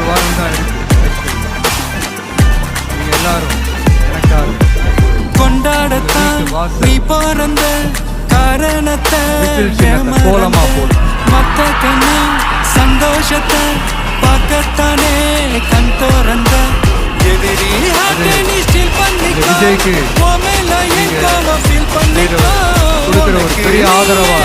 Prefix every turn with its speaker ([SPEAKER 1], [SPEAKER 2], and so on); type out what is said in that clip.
[SPEAKER 1] வாரம் தான் இருக்கு. நீங்க எல்லாரும் எனக்காக
[SPEAKER 2] கொண்டாடத்தான் நீ பிறந்த காரணத்தை
[SPEAKER 1] கோலமா போடு.
[SPEAKER 2] மத்த கண்ணு சந்தோஷத்தை பார்க்கத்தானே கண் தோறந்த எதிரி நீ ஸ்டில் பண்ணிக்கோ
[SPEAKER 1] விஜய்க்கு
[SPEAKER 2] ஃபீல் பண்ணிக்கோ
[SPEAKER 1] கொடுக்கிற ஒரு பெரிய ஆதரவா